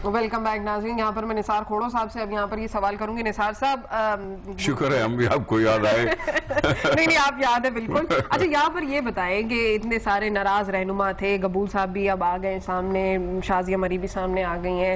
Welcome back ناظرین. یہاں پر میں نثار کھوڑو صاحب سے اب یہاں پر یہ سوال کروں گی. نثار صاحب شکر ہے ہم بھی آپ کو یاد آئے. نہیں آپ یاد ہے بالکل. اچھا یہاں پر یہ بتائیں کہ اتنے سارے ناراض رہنما تھے, قبول صاحب بھی اب آ گئے سامنے, شازیہ مری بھی سامنے آ گئی ہیں,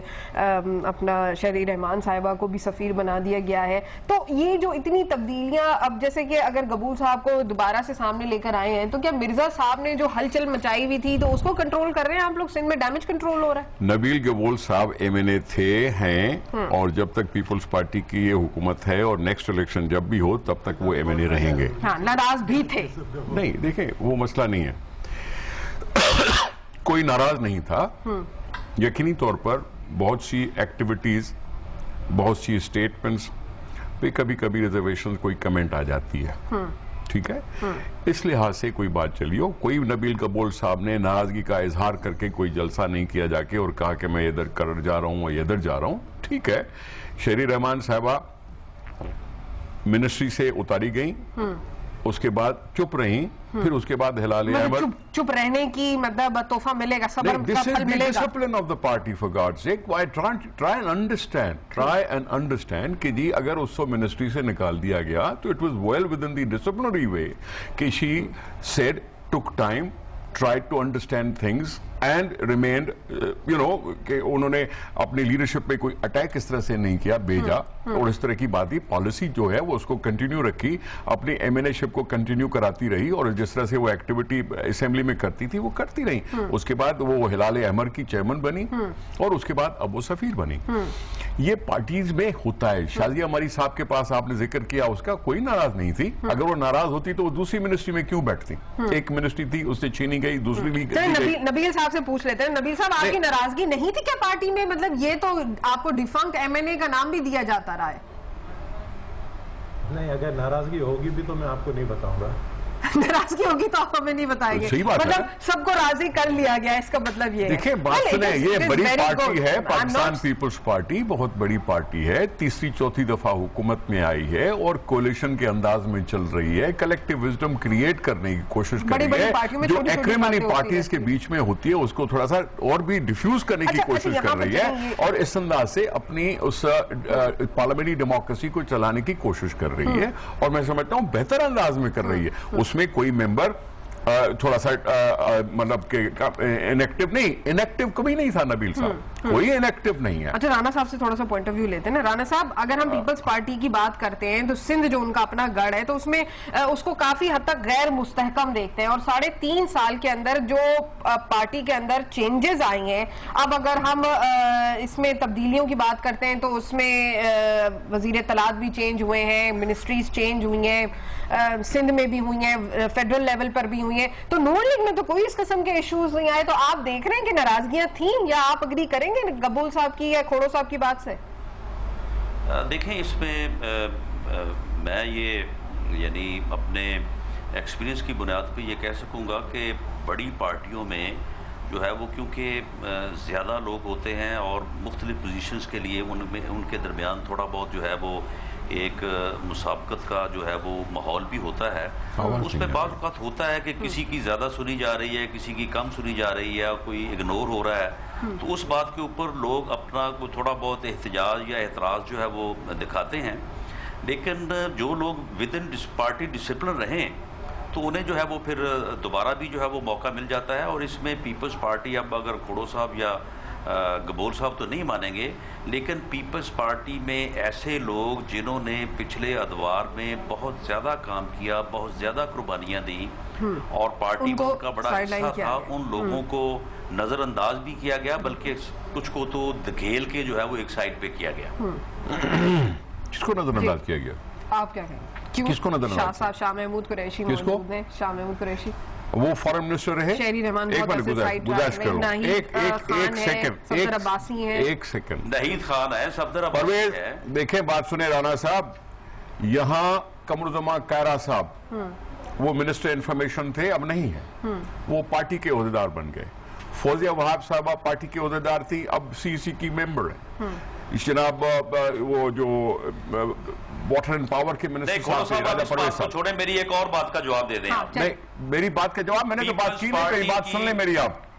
اپنا شہری رحمان صاحبہ کو بھی سفیر بنا دیا گیا ہے. تو یہ جو اتنی تبدیلیاں, اب جیسے کہ اگر قبول صاحب کو دوبارہ سے سامنے لے کر آئے ہیں تو کیا مرزا صاحب نے جو ہلچل مچائی ہوئی تھی تو اس کو کنٹرول کر رہے ہیں آپ لوگ؟ سندھ میں ڈیمیج کنٹرول ہو رہا ہے. نبیل قبول صاحب ایم این اے تھے, ہیں, اور جب تک پیپلز پارٹی کی یہ حکومت ہے اور نیکسٹ الیکشن جب بھی ہو تب تک وہ ایم این اے رہیں گے. ہاں ناراض بھی تھے. نہیں دیکھیں وہ مسئلہ نہیں ہے, کوئی ناراض نہیں تھا. یقینی طور پر بہت سی ایکٹیویٹیز, بہت سی اسٹیٹمنٹس پہ کبھی کبھی ریزرویشن کوئی کمنٹ آ جاتی ہے, ٹھیک ہے, اس لحاظ سے کوئی بات چلی ہو. کوئی نبیل قبول صاحب نے ناراضگی کا اظہار کر کے کوئی جلسہ نہیں کیا جا کے اور کہا کہ میں ادھر کر جا رہا ہوں یا ادھر جا رہا ہوں. ٹھیک ہے, شہری رحمان صاحبہ منسٹری سے اتاری گئیں, اس کے بعد چپ رہیں, پھر اس کے بعد ہلال احمد. چپ رہنے کی مطلب تحفہ ملے گا, صبر کا پھل ملے گا. This is the discipline of the party for God's sake. Why try and understand کہ جی اگر اس کو منسٹری سے نکال دیا گیا تو it was well within the disciplinary way کہ she said, took time, tried to understand things and remained, کہ انہوں نے اپنی لیڈرشپ پہ کوئی اٹیک اس طرح سے نہیں کیا, بھیجا اور اس طرح کی بات ہی. پالیسی جو ہے وہ اس کو کنٹینیو رکھی, اپنی ایم این اے شپ کو کنٹینیو کراتی رہی, اور جس طرح سے وہ ایکٹیویٹی اسمبلی میں کرتی تھی وہ کرتی رہی. اس کے بعد وہ ہلال احمد کی چیئرمین بنی اور اس کے بعد اب وہ سفیر بنی. یہ پارٹیز میں ہوتا ہے. شازیہ مری صاحب کے پاس آپ نے ذکر کیا, اس کا کوئی ناراض نہیں تھی. اگر وہ ناراض ہوتی تو وہ دوسری منسٹری میں کیوں بیٹھتی؟ ایک منسٹری تھی اس سے چھینی گئی, دوسری لی گئی. نبیل صاحب سے پوچھ لیتے ہیں. نبیل صاحب آپ کی ناراضگی نہیں تھی کیا پارٹی میں؟ مطلب یہ تو آپ کو ڈیفنکٹ ایم این اے کا نام بھی دیا جاتا رہا ہے. نہیں, اگر ناراضگی ہوگی بھی تو میں آپ کو نہیں بتاؤں گا. ناراضگی ہوگی تو آپ ہمیں نہیں بتائیں گے. مطلب سب کو راضی کر لیا گیا, اس کا مطلب یہ ہے. دیکھیں بات سنیں, یہ بڑی پارٹی ہے, پاکستان پیپلز پارٹی بہت بڑی پارٹی ہے, تیسری چوتھی دفعہ حکومت میں آئی ہے اور کولیشن کے انداز میں چل رہی ہے, کلیکٹیو وزڈم کریٹ کرنے کی کوشش کر رہی ہے. جو ایکریمنی پارٹیز کے بیچ میں ہوتی ہے اس کو تھوڑا سا اور بھی ڈیفیوز کرنے کی کوشش کر رہی ہے, اور اس انداز سے اپنی اس پارلیمنٹری ڈیموکریسی کو چلانے کی کوشش کر رہی ہے, اور میں سمجھتا ہوں بہتر انداز میں کر رہی ہے. اس میں کوئی ممبر تھوڑا سا مطلب کہ انیکٹیو نہیں, انیکٹیو کبھی نہیں تھا نبیل صاحب, کوئی انیکٹیو نہیں ہے. اچھا رانا صاحب سے تھوڑا سا پوائنٹ آف ویو لیتے ہیں نا. رانا صاحب اگر ہم پیپلز پارٹی کی بات کرتے ہیں تو سندھ جو ان کا اپنا گڑھ ہے تو اس میں اس کو کافی حد تک غیر مستحکم دیکھتے ہیں, اور 3.5 سال کے اندر جو پارٹی کے اندر چینجز آئی ہیں, اب اگر ہم اس میں تبدیلیوں کی بات کرتے ہیں تو اس میں وزیر اطلاعات بھی چینج ہوئے ہیں, منسٹریز چینج ہوئی ہیں, سندھ میں بھی ہوئی ہیں, فیڈرل لیول پر بھی ہوئی ہیں, تو نون لیگ میں تو کوئی اس قسم کے ایشوز نہیں آئے. تو آپ دیکھ رہے ہیں کہ ناراضگیاں تھیں, یا آپ اگری کریں گے قبول صاحب کی یا کھوڑو صاحب کی بات سے؟ دیکھیں اس میں میں یہ یعنی اپنے ایکسپیرینس کی بنیاد پہ یہ کہہ سکوں گا کہ بڑی پارٹیوں میں جو ہے وہ کیونکہ زیادہ لوگ ہوتے ہیں اور مختلف پوزیشنز کے لیے ان کے درمیان تھوڑا بہت جو ہے وہ ایک مسابقت کا جو ہے وہ ماحول بھی ہوتا ہے. اس میں بعض اوقات ہوتا ہے کہ کسی کی زیادہ سنی جا رہی ہے, کسی کی کم سنی جا رہی ہے, کوئی اگنور ہو رہا ہے, تو اس بات کے اوپر لوگ اپنا کوئی تھوڑا بہت احتجاج یا اعتراض جو ہے وہ دکھاتے ہیں. لیکن جو لوگ ود ان پارٹی ڈسپلن رہیں تو انہیں جو ہے وہ پھر دوبارہ بھی جو ہے وہ موقع مل جاتا ہے. اور اس میں پیپلز پارٹی, اب اگر کھوڑو صاحب یا قبول صاحب تو نہیں مانیں گے, لیکن پیپلز پارٹی میں ایسے لوگ جنہوں نے پچھلے ادوار میں بہت زیادہ کام کیا, بہت زیادہ قربانیاں دیں اور پارٹی کا بڑا حصہ تھا, ان لوگوں کو نظر انداز بھی کیا گیا, بلکہ کچھ کو تو دھکیل کے جو ہے وہ ایک سائڈ پہ کیا گیا. کس کو نظر انداز کیا گیا؟ آپ کیا کہیں؟ کس کو نظر انداز؟ شاہ محمود قریشی موجود ہیں. شاہ محمود قریشی وہ فارن منسٹر رہے. شہری رحمان گزارش کرو, ایک سیکنڈ. نہید خان ہے, صفدر پرویز دیکھیں بات سنیں رانا صاحب, یہاں قمرالزمان کائرہ صاحب وہ منسٹر انفارمیشن تھے, اب نہیں ہیں, وہ پارٹی کے عہدیدار بن گئے. فوزیہ وہاب صاحبہ پارٹی کے عہدیدار تھی, اب سی سی کی ممبر ہیں. جناب وہ جو واٹر اینڈ پاور کے منسٹر صاحب چھوڑیں, میری ایک اور بات کا جواب دے دیں. نہیں, میری بات کا جواب میں نے تو بات کی نہیں, کہیں بات سن لیں میری آپ.